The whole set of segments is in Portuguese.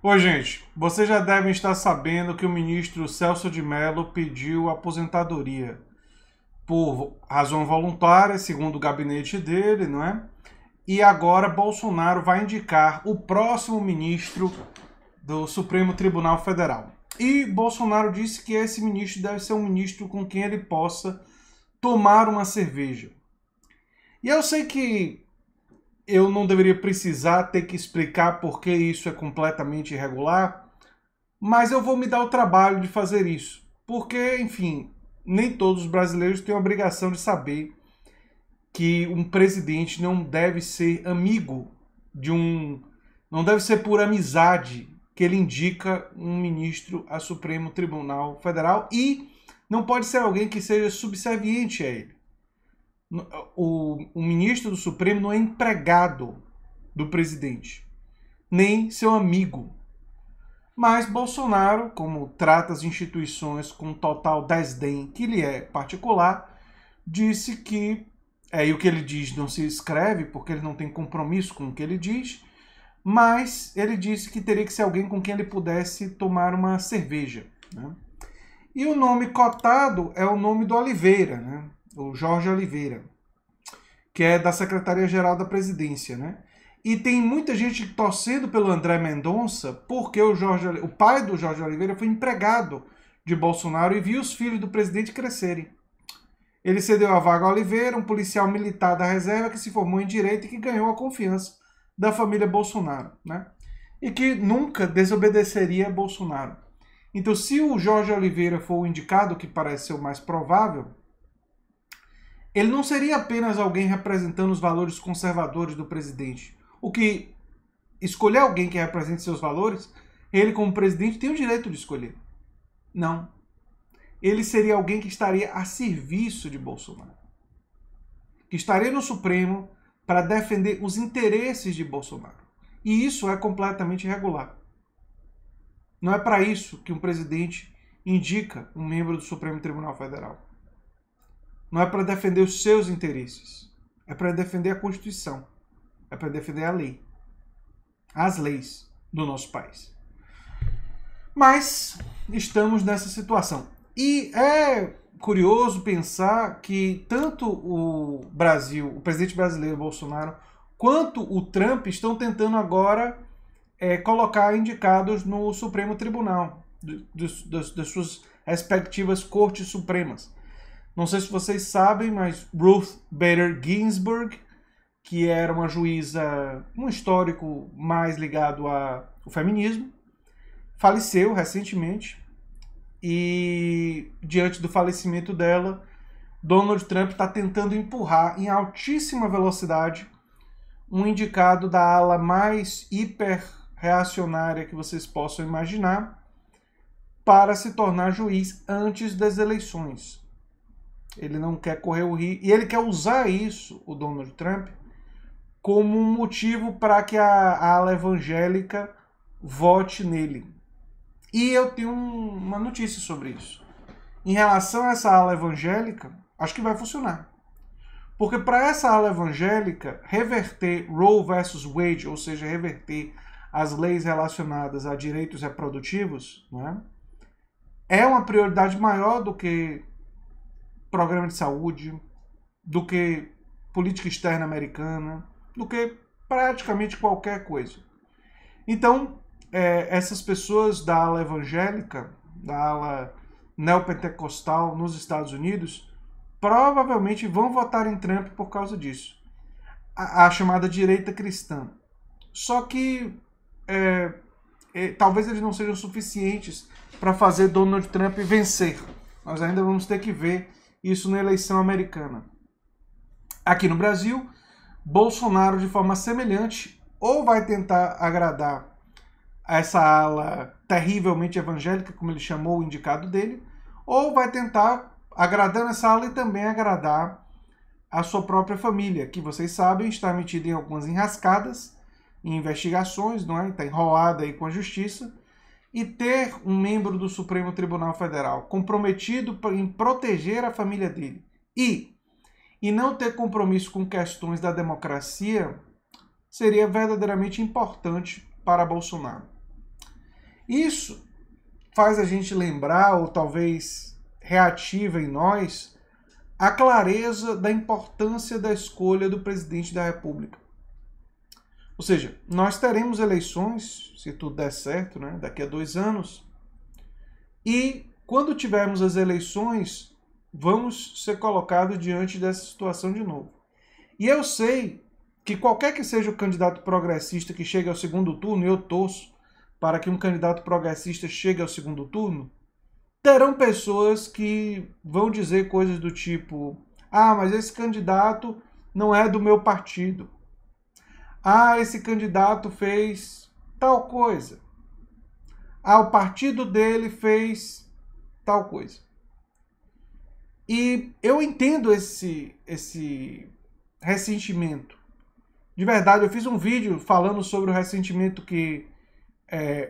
Oi, gente. Vocês já devem estar sabendo que o ministro Celso de Mello pediu aposentadoria por razão voluntária, segundo o gabinete dele, não é? E agora Bolsonaro vai indicar o próximo ministro do Supremo Tribunal Federal. E Bolsonaro disse que esse ministro deve ser um ministro com quem ele possa tomar uma cerveja. E eu sei que eu não deveria precisar ter que explicar por que isso é completamente irregular, mas eu vou me dar o trabalho de fazer isso. Porque, enfim, nem todos os brasileiros têm a obrigação de saber que um presidente não deve ser amigo de um. Não deve ser por amizade que ele indica um ministro a Supremo Tribunal Federal e não pode ser alguém que seja subserviente a ele. O ministro do Supremo não é empregado do presidente, nem seu amigo. Mas Bolsonaro, como trata as instituições com total desdém que lhe é particular, disse que, e o que ele diz não se escreve porque ele não tem compromisso com o que ele diz, mas ele disse que teria que ser alguém com quem ele pudesse tomar uma cerveja, né? E o nome cotado é o nome do Oliveira, né? O Jorge Oliveira, que é da Secretaria-Geral da Presidência, né? E tem muita gente torcendo pelo André Mendonça, porque o pai do Jorge Oliveira foi empregado de Bolsonaro e viu os filhos do presidente crescerem. Ele cedeu a vaga a Oliveira, um policial militar da reserva que se formou em direito e que ganhou a confiança da família Bolsonaro, né? E que nunca desobedeceria a Bolsonaro. Então, se o Jorge Oliveira for o indicado, que parece ser o mais provável, ele não seria apenas alguém representando os valores conservadores do presidente. O que escolher alguém que represente seus valores, ele como presidente tem o direito de escolher. Não. Ele seria alguém que estaria a serviço de Bolsonaro. Que estaria no Supremo para defender os interesses de Bolsonaro. E isso é completamente irregular. Não é para isso que um presidente indica um membro do Supremo Tribunal Federal. Não é para defender os seus interesses. É para defender a Constituição. É para defender a lei. As leis do nosso país. Mas estamos nessa situação. E é curioso pensar que tanto o Brasil, o presidente brasileiro Bolsonaro, quanto o Trump estão tentando agora colocar indicados no Supremo Tribunal, das suas respectivas cortes supremas. Não sei se vocês sabem, mas Ruth Bader Ginsburg, que era uma juíza, um histórico mais ligado ao feminismo, faleceu recentemente. E diante do falecimento dela, Donald Trump está tentando empurrar em altíssima velocidade um indicado da ala mais hiper-reacionária que vocês possam imaginar para se tornar juiz antes das eleições. Ele não quer correr o risco, e ele quer usar isso, o Donald Trump, como um motivo para que a ala evangélica vote nele. E eu tenho uma notícia sobre isso. Em relação a essa ala evangélica, acho que vai funcionar. Porque para essa ala evangélica, reverter Roe versus Wade, ou seja, reverter as leis relacionadas a direitos reprodutivos, né, é uma prioridade maior do que programa de saúde, do que política externa americana, do que praticamente qualquer coisa. Então, essas pessoas da ala evangélica, da ala neopentecostal nos Estados Unidos, provavelmente vão votar em Trump por causa disso. A chamada direita cristã. Só que talvez eles não sejam suficientes para fazer Donald Trump vencer. Nós ainda vamos ter que ver isso na eleição americana. Aqui no Brasil, Bolsonaro, de forma semelhante, ou vai tentar agradar essa ala terrivelmente evangélica, como ele chamou o indicado dele, ou vai tentar, agradando essa ala, e também agradar a sua própria família, que vocês sabem está metida em algumas enrascadas, em investigações, não é? Está enrolada aí com a justiça, e ter um membro do Supremo Tribunal Federal comprometido em proteger a família dele e não ter compromisso com questões da democracia seria verdadeiramente importante para Bolsonaro. Isso faz a gente lembrar, ou talvez reativa em nós, a clareza da importância da escolha do presidente da República. Ou seja, nós teremos eleições, se tudo der certo, né, daqui a 2 anos, e quando tivermos as eleições, vamos ser colocados diante dessa situação de novo. E eu sei que qualquer que seja o candidato progressista que chegue ao segundo turno, e eu torço para que um candidato progressista chegue ao segundo turno, terão pessoas que vão dizer coisas do tipo: ah, mas esse candidato não é do meu partido. Ah, esse candidato fez tal coisa. Ah, o partido dele fez tal coisa. E eu entendo esse ressentimento. De verdade, eu fiz um vídeo falando sobre o ressentimento que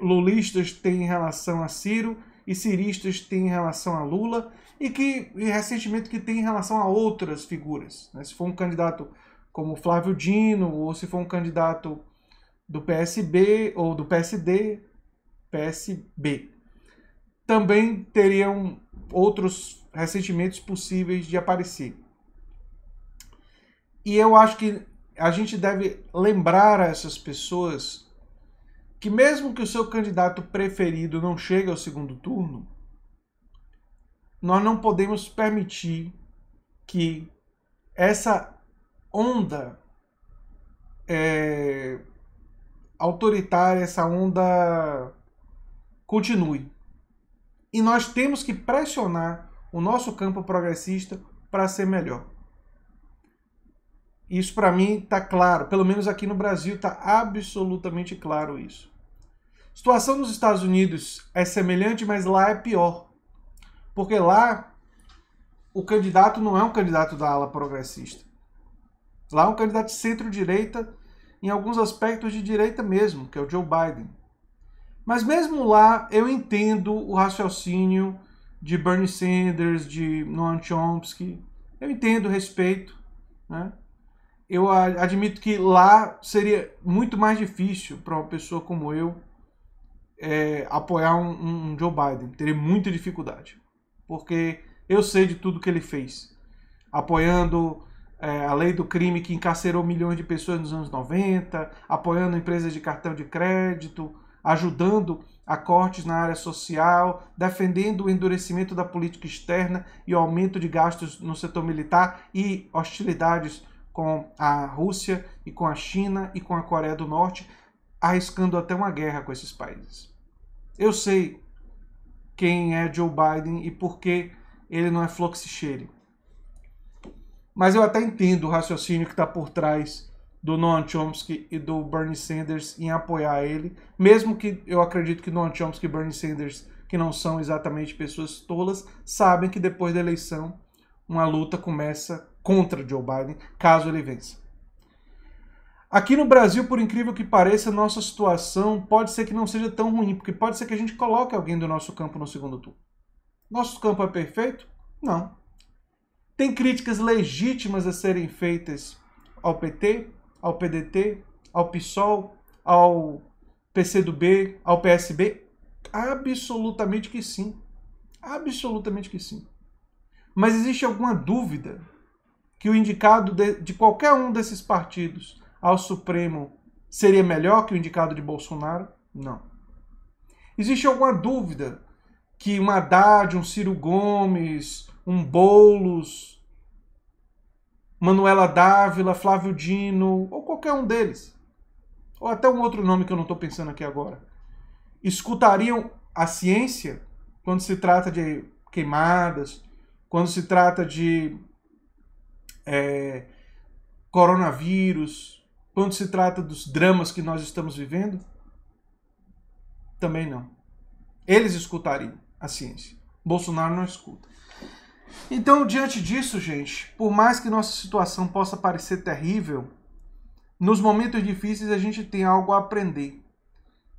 lulistas têm em relação a Ciro e ciristas têm em relação a Lula e ressentimento que tem em relação a outras figuras. Né? Se for um candidato como Flávio Dino, ou se for um candidato do PSB ou do PSB. Também teriam outros ressentimentos possíveis de aparecer. E eu acho que a gente deve lembrar a essas pessoas que mesmo que o seu candidato preferido não chegue ao segundo turno, nós não podemos permitir que essa onda autoritária, essa onda continue. E nós temos que pressionar o nosso campo progressista para ser melhor. Isso para mim está claro, pelo menos aqui no Brasil está absolutamente claro isso. A situação nos Estados Unidos é semelhante, mas lá é pior. Porque lá o candidato não é um candidato da ala progressista. Lá é um candidato de centro-direita, em alguns aspectos de direita mesmo, que é o Joe Biden. Mas mesmo lá eu entendo o raciocínio de Bernie Sanders, de Noam Chomsky. Eu entendo, respeito. Né? Eu admito que lá seria muito mais difícil para uma pessoa como eu apoiar um Joe Biden. Teria muita dificuldade. Porque eu sei de tudo que ele fez. Apoiando a lei do crime que encarcerou milhões de pessoas nos anos 90, apoiando empresas de cartão de crédito, ajudando a cortes na área social, defendendo o endurecimento da política externa e o aumento de gastos no setor militar e hostilidades com a Rússia e com a China e com a Coreia do Norte, arriscando até uma guerra com esses países. Eu sei quem é Joe Biden e por que ele não é fluxicheire. Mas eu até entendo o raciocínio que está por trás do Noam Chomsky e do Bernie Sanders em apoiar ele, mesmo que eu acredito que Noam Chomsky e Bernie Sanders, que não são exatamente pessoas tolas, sabem que depois da eleição uma luta começa contra Joe Biden, caso ele vença. Aqui no Brasil, por incrível que pareça, nossa situação pode ser que não seja tão ruim, porque pode ser que a gente coloque alguém do nosso campo no segundo turno. Nosso campo é perfeito? Não. Tem críticas legítimas a serem feitas ao PT, ao PDT, ao PSOL, ao PCdoB, ao PSB? Absolutamente que sim. Absolutamente que sim. Mas existe alguma dúvida que o indicado de qualquer um desses partidos ao Supremo seria melhor que o indicado de Bolsonaro? Não. Existe alguma dúvida que um Haddad, um Ciro Gomes, um Boulos, Manuela Dávila, Flávio Dino, ou qualquer um deles, ou até um outro nome que eu não estou pensando aqui agora, escutariam a ciência quando se trata de queimadas, quando se trata de coronavírus, quando se trata dos dramas que nós estamos vivendo? Também não. Eles escutariam a ciência. Bolsonaro não escuta. Então, diante disso, gente, por mais que nossa situação possa parecer terrível, nos momentos difíceis a gente tem algo a aprender.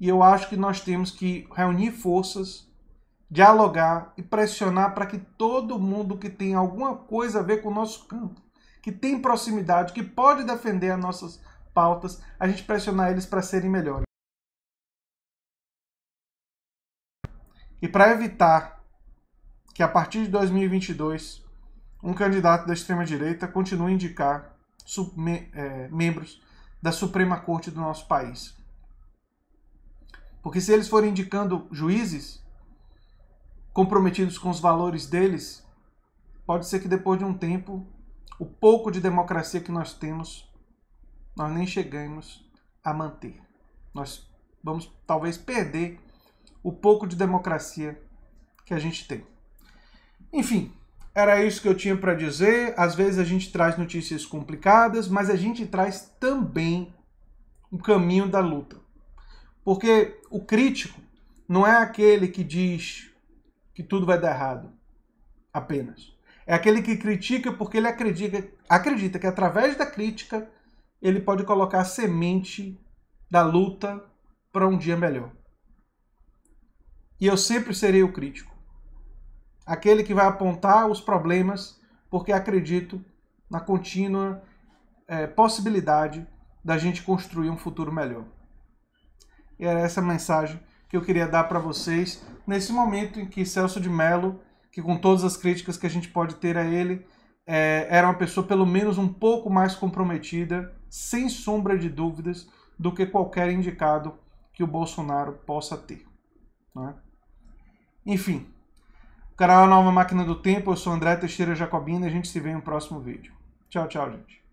E eu acho que nós temos que reunir forças, dialogar e pressionar para que todo mundo que tem alguma coisa a ver com o nosso campo, que tem proximidade, que pode defender as nossas pautas, a gente pressionar eles para serem melhores. E para evitar que a partir de 2022 um candidato da extrema-direita continue a indicar membros da Suprema Corte do nosso país. Porque se eles forem indicando juízes comprometidos com os valores deles, pode ser que depois de um tempo, o pouco de democracia que nós temos, nós nem chegamos a manter. Nós vamos talvez perder o pouco de democracia que a gente tem. Enfim, era isso que eu tinha para dizer. Às vezes a gente traz notícias complicadas, mas a gente traz também o caminho da luta. Porque o crítico não é aquele que diz que tudo vai dar errado, apenas. É aquele que critica porque ele acredita que através da crítica ele pode colocar a semente da luta para um dia melhor. E eu sempre serei o crítico. Aquele que vai apontar os problemas porque acredito na contínua possibilidade da gente construir um futuro melhor. E era essa mensagem que eu queria dar para vocês nesse momento em que Celso de Mello, que com todas as críticas que a gente pode ter a ele, era uma pessoa pelo menos um pouco mais comprometida, sem sombra de dúvidas, do que qualquer indicado que o Bolsonaro possa ter. Né? Enfim, o canal é a Nova Máquina do Tempo, eu sou André Teixeira Jacobina e a gente se vê no próximo vídeo. Tchau, tchau, gente.